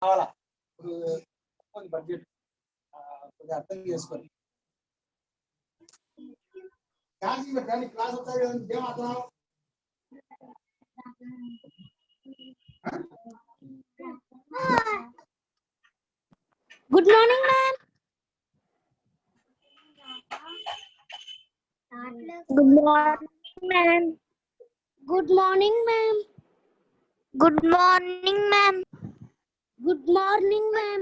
కావాలా ఇప్పుడు బడ్జెట్ కొంచెం అర్థం చేసుకోండి. క్లాస్ అవుతాయి ఏం అర్థం. Good morning, ma'am. Good morning, ma'am. Good morning, ma'am. Good morning, ma'am. Good morning, ma'am.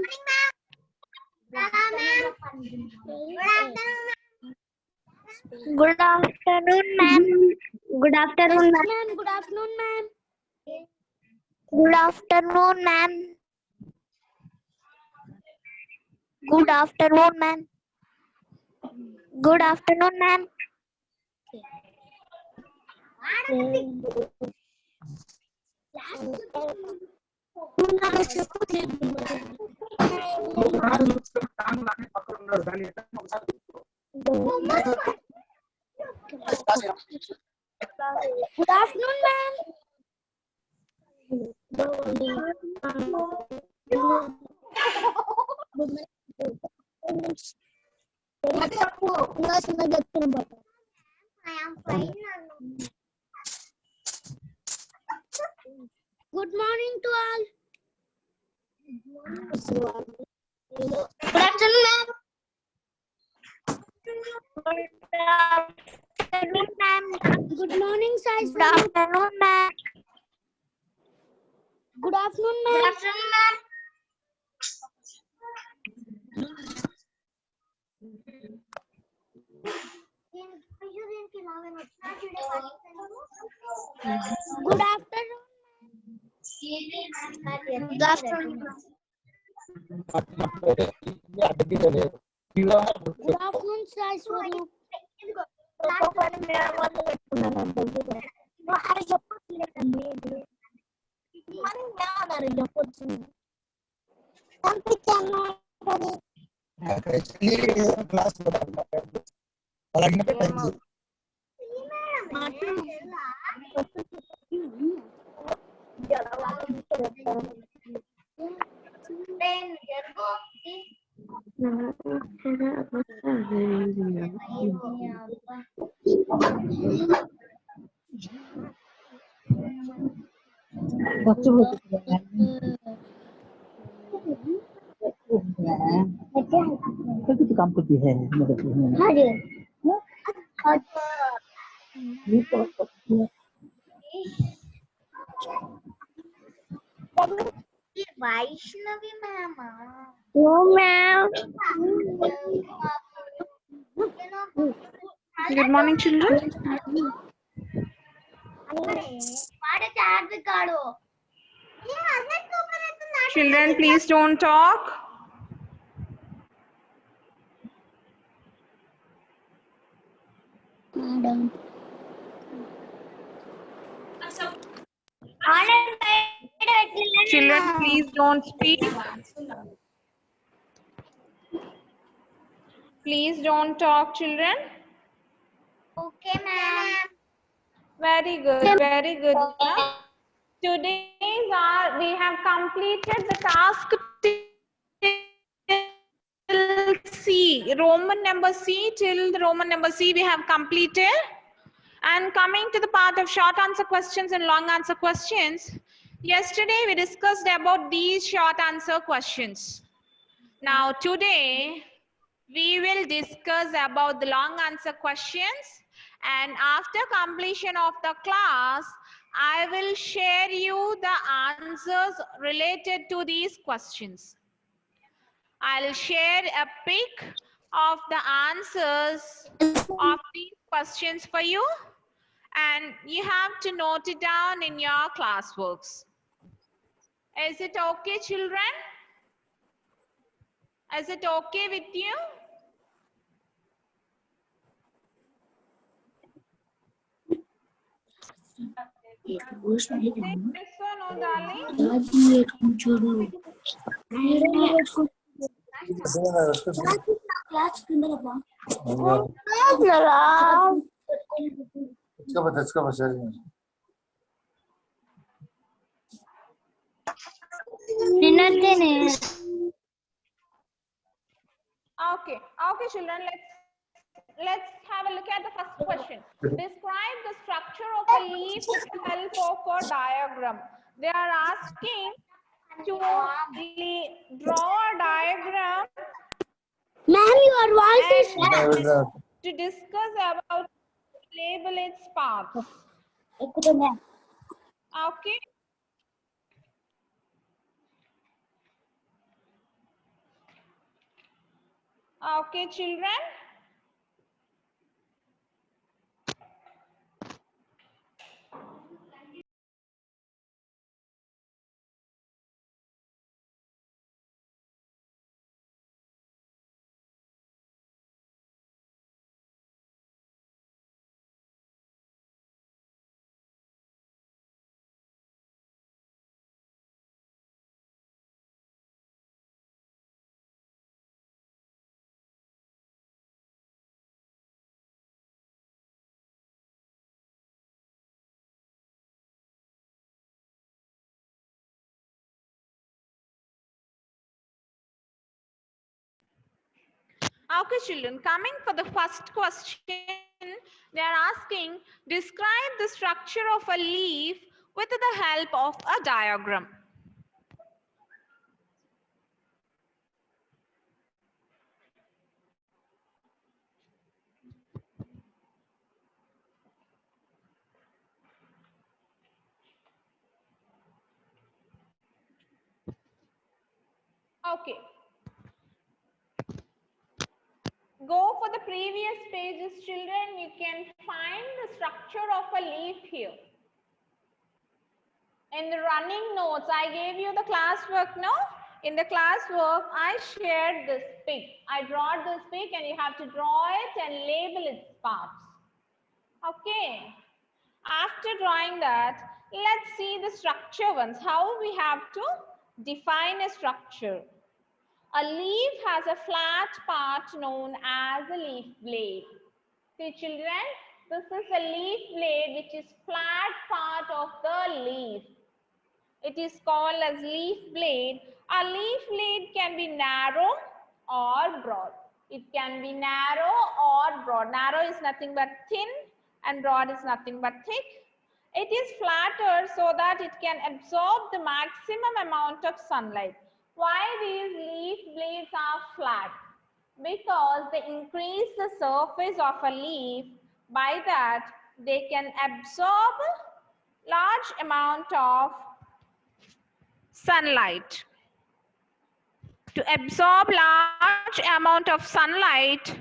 Good afternoon, ma'am. Good afternoon, ma'am. Good afternoon, ma'am. Good afternoon, ma'am. Good afternoon, ma'am. Good afternoon, ma'am. Good afternoon, ma'am. I am fine. Good morning to all. Good afternoon, ma'am. Good afternoon, ma'am. Good morning, Sai. Good afternoon, ma'am. Good afternoon, ma'am. Good afternoon, ma'am. Good afternoon. Good afternoon. Good afternoon, Sai. Vaishnavi ma'am. No, ma'am. Good morning, children. Children, please don't talk. Madam. Children, please don't speak. Please don't talk, children. Okay, ma'am. Very good, very good. Today we have completed the task till C, Roman number C, till the Roman number C we have completed. And coming to the part of short answer questions and long answer questions, yesterday we discussed about these short answer questions. Now today we will discuss about the long answer questions, and after completion of the class, I will share you the answers related to these questions. I'll share a pic of the answers of these questions for you, and you have to note it down in your classworks. Is it okay, children? Is it okay with you? Yes or no, darling? Okay, okay, children. Let's have a look at the first question. Describe the structure of a leaf with the help of a diagram. They are asking to draw a diagram Ma'am, your voice is and to discuss about label its parts. Okay. Okay, children. Okay, children, coming for the first question, they are asking, describe the structure of a leaf with the help of a diagram. Okay. Go for the previous pages, children. You can find the structure of a leaf here. In the running notes, I gave you the classwork, no? In the classwork, I shared this pic. I drawed this pic and you have to draw it and label its parts. Okay. After drawing that, let's see the structure ones. How we have to define a structure. A leaf has a flat part known as a leaf blade. See, children, this is a leaf blade which is flat part of the leaf. It is called as leaf blade. A leaf blade can be narrow or broad. It can be narrow or broad. Narrow is nothing but thin and broad is nothing but thick. It is flatter so that it can absorb the maximum amount of sunlight. Why these leaf blades are flat? Because they increase the surface of a leaf. By that, they can absorb large amount of sunlight. To absorb large amount of sunlight,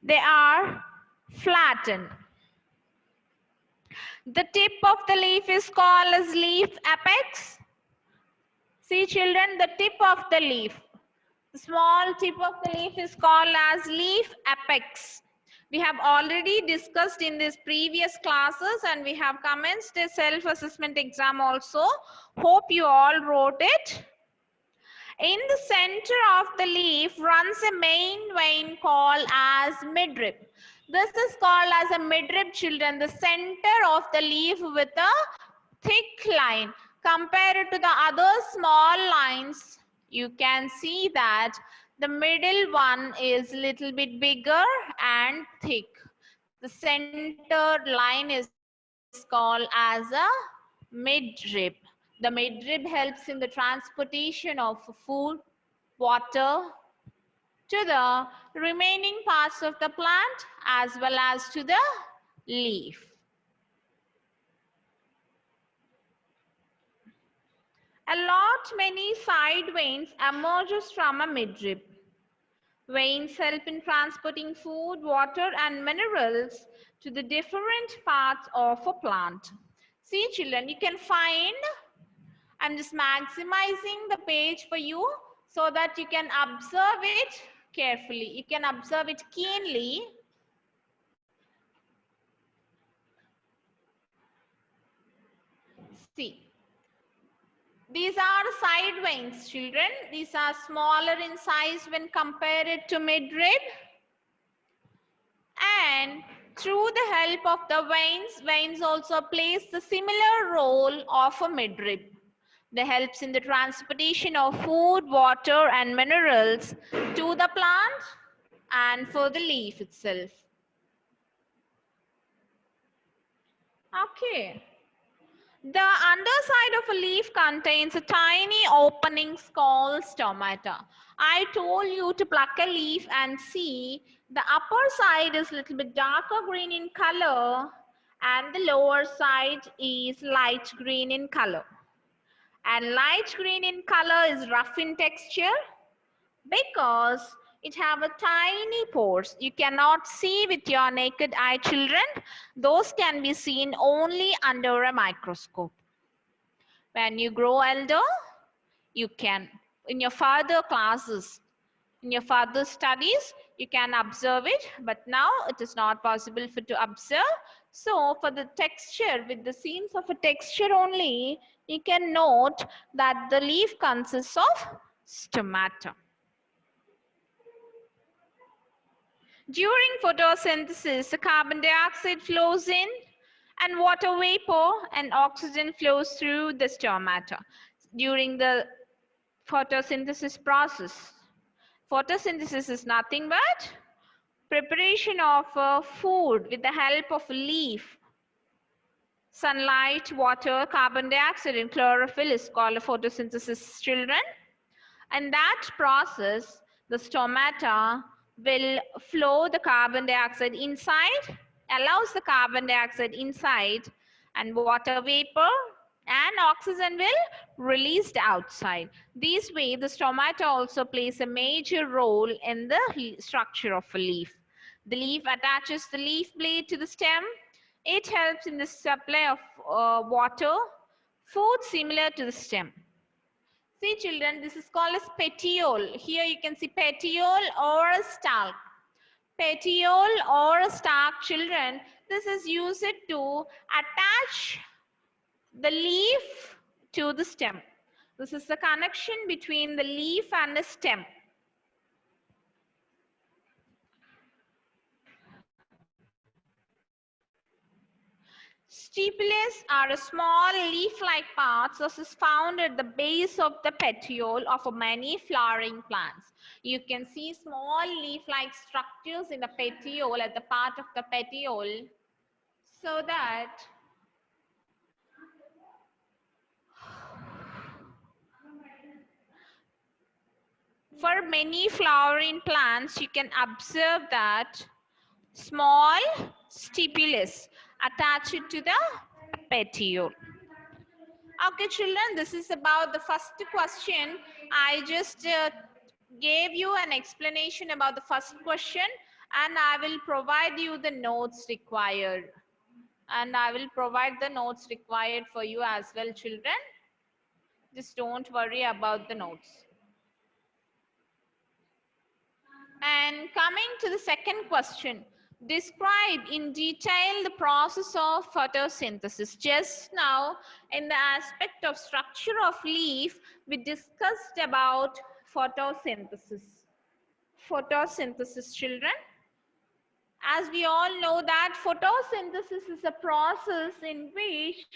they are flattened. The tip of the leaf is called as leaf apex. See, children, the tip of the leaf, the small tip of the leaf is called as leaf apex. We have already discussed in these previous classes and we have commenced a self-assessment exam also. Hope you all wrote it. In the center of the leaf runs a main vein called as midrib. This is called as a midrib, children, the center of the leaf with a thick line. Compared to the other small lines, you can see that the middle one is little bit bigger and thick. The center line is called as a midrib. The midrib helps in the transportation of food, water to the remaining parts of the plant as well as to the leaf. A lot many side veins emerges from a midrib. Veins help in transporting food, water and minerals to the different parts of a plant. See, children, you can find, I'm just maximizing the page for you so that you can observe it carefully. You can observe it keenly. See. These are side veins, children. These are smaller in size when compared to midrib. And through the help of the veins, veins also plays the similar role of a midrib. That helps in the transportation of food, water, and minerals to the plant and for the leaf itself. Okay. The underside of a leaf contains a tiny openings called stomata. I told you to pluck a leaf and see the upper side is a little bit darker green in color and the lower side is light green in color. And light green in color is rough in texture because it have a tiny pores. You cannot see with your naked eye, children. Those can be seen only under a microscope. When you grow older, you can, in your further classes, in your further studies, you can observe it, but now it is not possible for to observe. So for the texture, with the scenes of a texture only, you can note that the leaf consists of stomata. During photosynthesis, the carbon dioxide flows in and water vapor and oxygen flows through the stomata. During the photosynthesis process, photosynthesis is nothing but preparation of food with the help of a leaf. Sunlight, water, carbon dioxide and chlorophyll is called a photosynthesis, children. And that process, the stomata will flow the carbon dioxide inside, allows the carbon dioxide inside, and water vapor and oxygen will released outside. This way, the stomata also plays a major role in the structure of a leaf. The leaf attaches the leaf blade to the stem. It helps in the supply of water, food similar to the stem. See children, this is called as petiole. Here you can see petiole or a stalk. Petiole or a stalk, children, this is used to attach the leaf to the stem. This is the connection between the leaf and the stem. Stipules are a small leaf-like parts that is found at the base of the petiole of many flowering plants. You can see small leaf-like structures in the petiole at the part of the petiole, so that for many flowering plants you can observe that small stipules attached to the petiole. Okay children, this is about the first question. I just gave you an explanation about the first question and I will provide you the notes required. And I will provide the notes required for you as well, children. Just don't worry about the notes. And coming to the second question, describe in detail the process of photosynthesis. Just now, in the aspect of structure of leaf, we discussed about photosynthesis. Photosynthesis, children. As we all know that photosynthesis is a process in which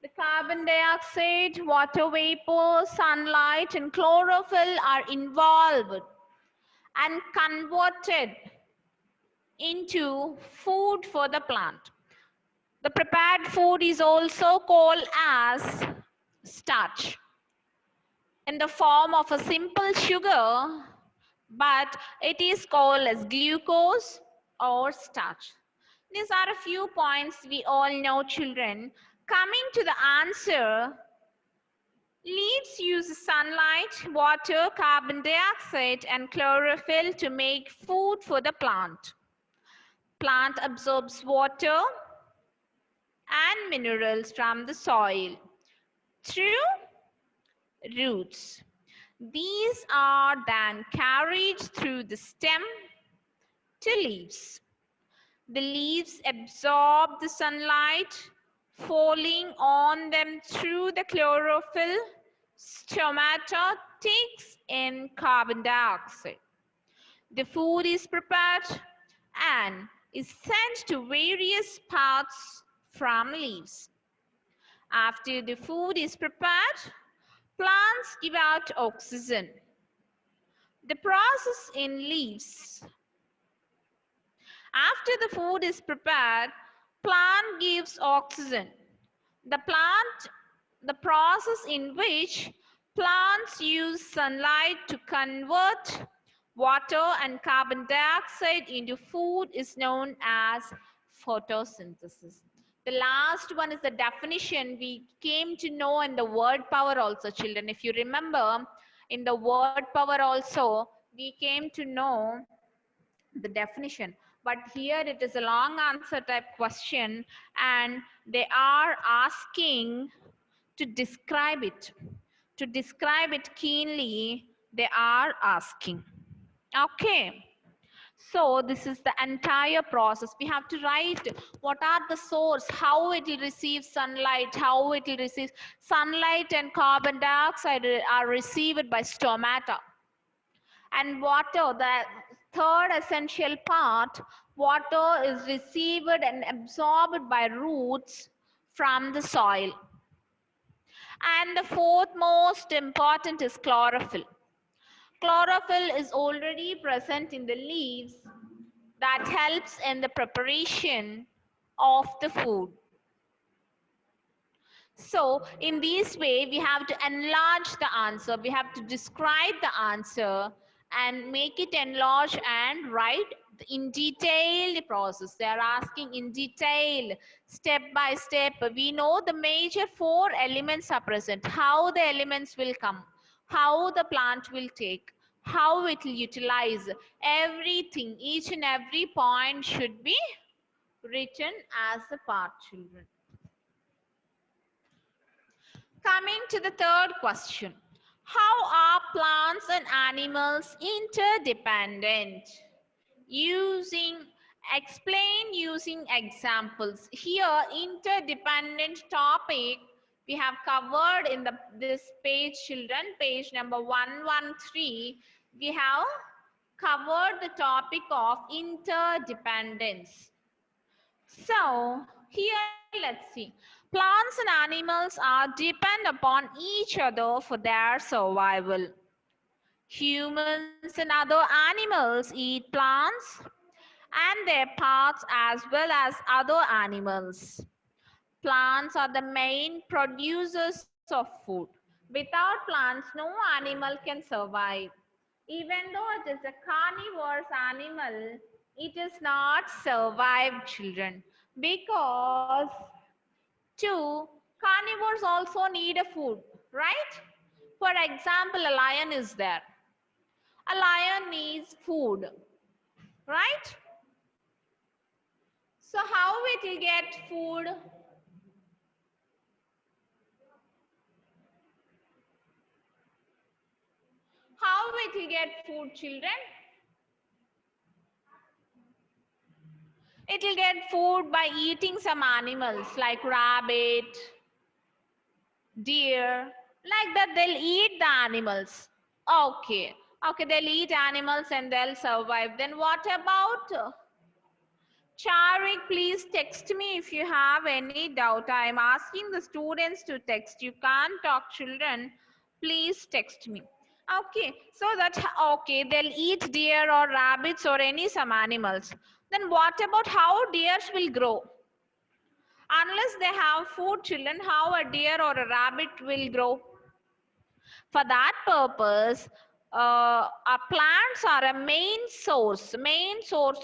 the carbon dioxide, water vapor, sunlight, and chlorophyll are involved and converted into food for the plant. The prepared food is also called as starch in the form of a simple sugar, but it is called as glucose or starch. These are a few points we all know, children. Coming to the answer, leaves use sunlight, water, carbon dioxide, and chlorophyll to make food for the plant. Plant absorbs water and minerals from the soil through roots. These are then carried through the stem to leaves. The leaves absorb the sunlight falling on them through the chlorophyll. Stomata takes in carbon dioxide. The food is prepared and is sent to various parts from leaves. After the food is prepared, Plants give out oxygen. The process in leaves. After the food is prepared, plant gives oxygen. The process in which plants use sunlight to convert water and carbon dioxide into food is known as photosynthesis. The last one is the definition we came to know in the word power also, children. If you remember, in the word power also, we came to know the definition. But here it is a long answer type question, and they are asking to describe it. To describe it keenly, they are asking. Okay. So this is the entire process. We have to write what are the source, how it will receive sunlight, how it will receive sunlight and carbon dioxide are received by stomata. And water, the third essential part, water is received and absorbed by roots from the soil. And the fourth most important is chlorophyll. Chlorophyll is already present in the leaves that helps in the preparation of the food. So in this way, we have to enlarge the answer. We have to describe the answer and make it enlarge and write in detail the process. They are asking in detail, step by step. We know the major 4 elements are present, how the elements will come, how the plant will take, how it will utilize. Everything, each and every point should be written as a part, children. Coming to the third question. How are plants and animals interdependent? Explain using examples. Here, interdependent topic we have covered in this page, children, page number 113. We have covered the topic of interdependence. So, here let's see. Plants and animals are depend upon each other for their survival. Humans and other animals eat plants and their parts as well as other animals. Plants are the main producers of food. Without plants, no animal can survive. Even though it is a carnivorous animal, it is not survived, children, because carnivores also need a food, right? For example, a lion is there. A lion needs food, right? So how it will get food? How it will get food, children? It will get food by eating some animals like rabbit, deer, like that they'll eat the animals. Okay, they'll eat animals and they'll survive. Then what about Charik? Please text me if you have any doubt. I am asking the students to text. You can't talk, children. Please text me. Okay, so that, okay, they'll eat deer or rabbits or some animals. Then what about how deers will grow? Unless they have food, children, how a deer or a rabbit will grow? For that purpose, our plants are a main source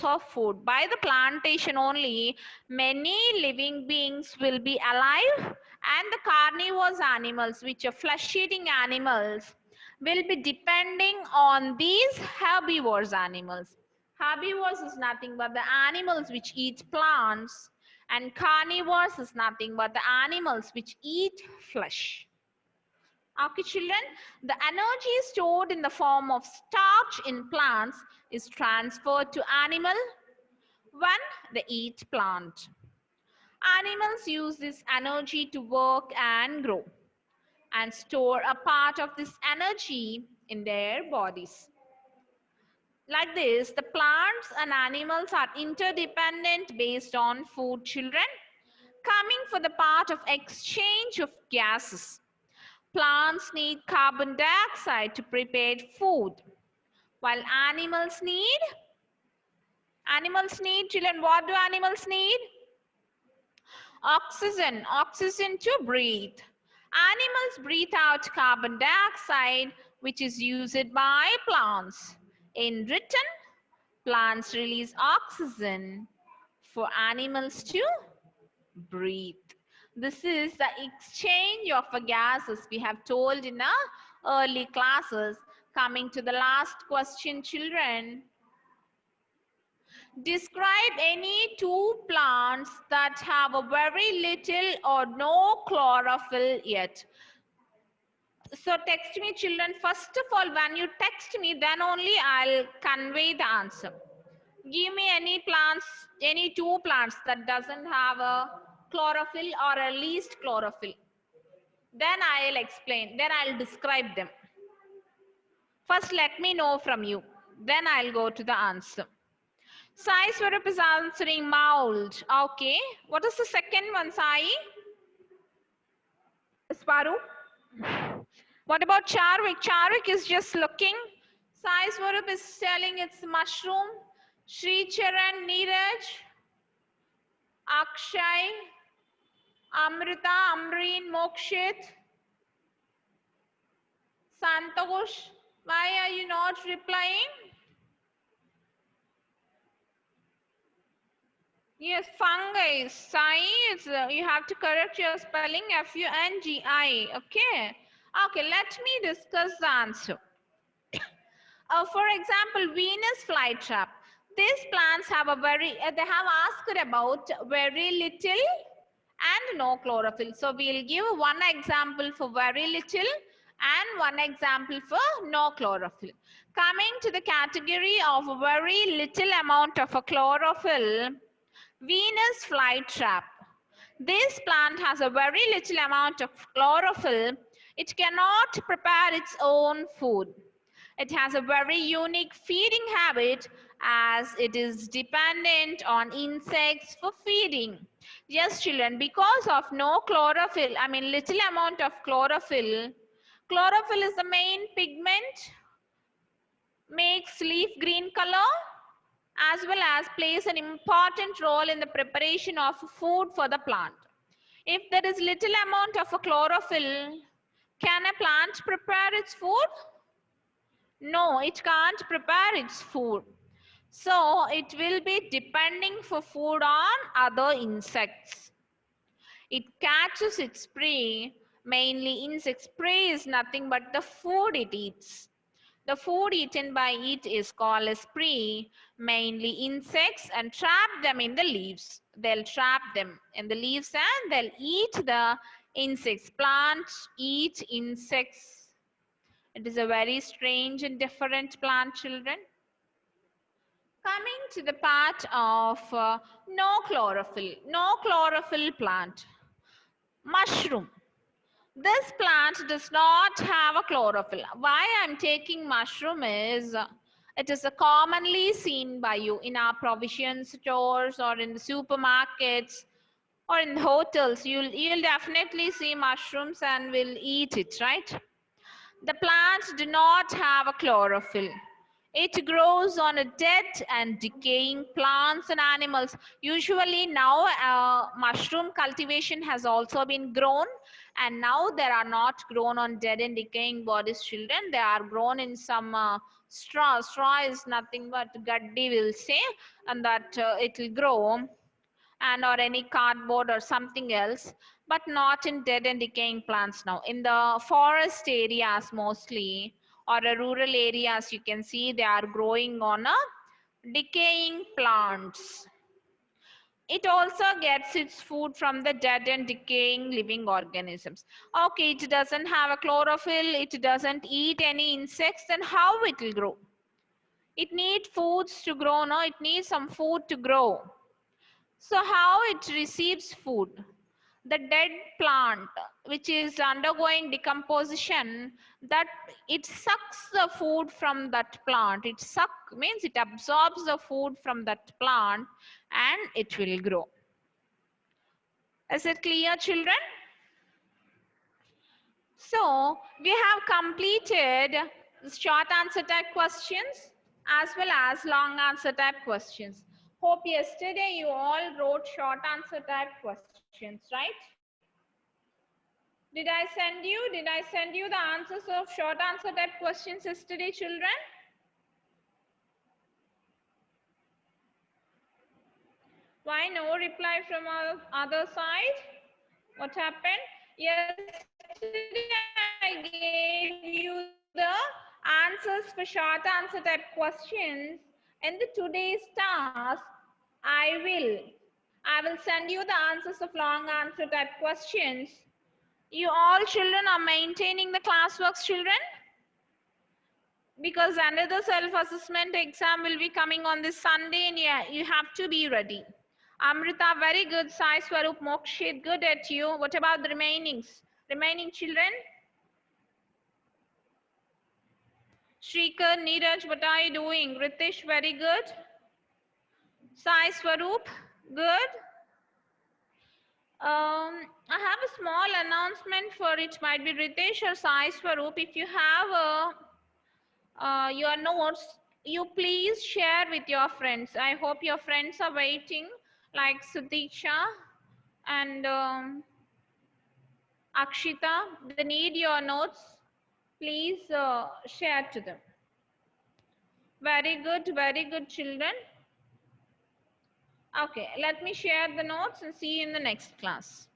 of food. By the plantation only, many living beings will be alive, and the carnivorous animals, which are flesh-eating animals, will be depending on these herbivorous animals. Herbivores is nothing but the animals which eat plants, and carnivores is nothing but the animals which eat flesh. Okay, children, the energy stored in the form of starch in plants is transferred to animal when they eat plant. Animals use this energy to work and grow and store a part of this energy in their bodies. Like this, the plants and animals are interdependent based on food, children. Coming for the part of exchange of gases. Plants need carbon dioxide to prepare food, while animals need, children, what do animals need? Oxygen to breathe. Animals breathe out carbon dioxide, which is used by plants. In return, plants release oxygen for animals to breathe. This is the exchange of gases we have told in our early classes. Coming to the last question, children. Describe any two plants that have a very little or no chlorophyll yet. So text me, children. First of all, when you text me, then only I'll convey the answer. Give me any plants, any two plants that doesn't have a chlorophyll or at least chlorophyll. Then I'll explain, then I'll describe them. First, let me know from you. Then I'll go to the answer. Sai Swarup is answering mould. Okay. What is the second one, Sai? Sparu? What about Charvik? Charvik is just looking. Sai Swarup is telling it's mushroom. Sri Charan, Neeraj, Akshay, Amrita, Amreen, Mokshit, Santosh. Why are you not replying? Yes, fungi. Sai, it's, you have to correct your spelling. Fungi. Okay. Okay, let me discuss the answer. For example, Venus flytrap. These plants have a very, they have asked about very little and no chlorophyll. So we'll give one example for very little and one example for no chlorophyll. Coming to the category of very little amount of a chlorophyll, Venus flytrap. This plant has a very little amount of chlorophyll. It cannot prepare its own food. It has a very unique feeding habit as it is dependent on insects for feeding. Yes, children, because of no chlorophyll, I mean little amount of chlorophyll, chlorophyll is the main pigment, makes leaf green color, as well as plays an important role in the preparation of food for the plant. If there is little amount of a chlorophyll, can a plant prepare its food? No, it can't prepare its food. So it will be depending for food on other insects. It catches its prey, mainly insects. Prey is nothing but the food it eats. The food eaten by it is called as prey, mainly insects, and trap them in the leaves. They'll trap them in the leaves and they'll eat the insects. Plants eat insects. It is a very strange and different plant, children. Coming to the part of no chlorophyll plant. Mushroom. This plant does not have a chlorophyll. Why I'm taking mushroom is it is a commonly seen by you in our provision stores or in the supermarkets or in hotels. You'll definitely see mushrooms and will eat it, right? The plants do not have a chlorophyll. It grows on a dead and decaying plants and animals. Usually now mushroom cultivation has also been grown, and now they are not grown on dead and decaying bodies, children. They are grown in some straw. Straw is nothing but gaddi, will say, and that it will grow, and or any cardboard or something else, but not in dead and decaying plants now. In the forest areas mostly, or the rural areas, you can see they are growing on a decaying plants. It also gets its food from the dead and decaying living organisms. Okay, it doesn't have a chlorophyll, it doesn't eat any insects, then how it will grow? It needs foods to grow, no? It needs some food to grow. So how it receives food? The dead plant, which is undergoing decomposition, that it sucks the food from that plant. It means it absorbs the food from that plant and it will grow. Is it clear, children? So we have completed short answer type questions as well as long answer type questions. Hope yesterday you all wrote short answer type questions, right? Did I send you the answers of short answer type questions yesterday, children? Why no reply from other side? What happened? Yesterday I gave you the answers for short answer type questions. In the today's task, I will send you the answers of long answer type questions. You all children are maintaining the classworks, children? Because another self-assessment exam will be coming on this Sunday, and yeah, you have to be ready. Amrita, very good. Sai Swarup, Mokshit, good at you. What about the remaining children? Shrikar, Neeraj, what are you doing? Ritesh, very good. Sai Swarup, good. I have a small announcement for it. Might be Ritesh or Sai Swarup. If you have your notes, you please share with your friends. I hope your friends are waiting, like Sudisha and Akshita. They need your notes. Please share to them. Very good, children. Okay, let me share the notes and see you in the next class.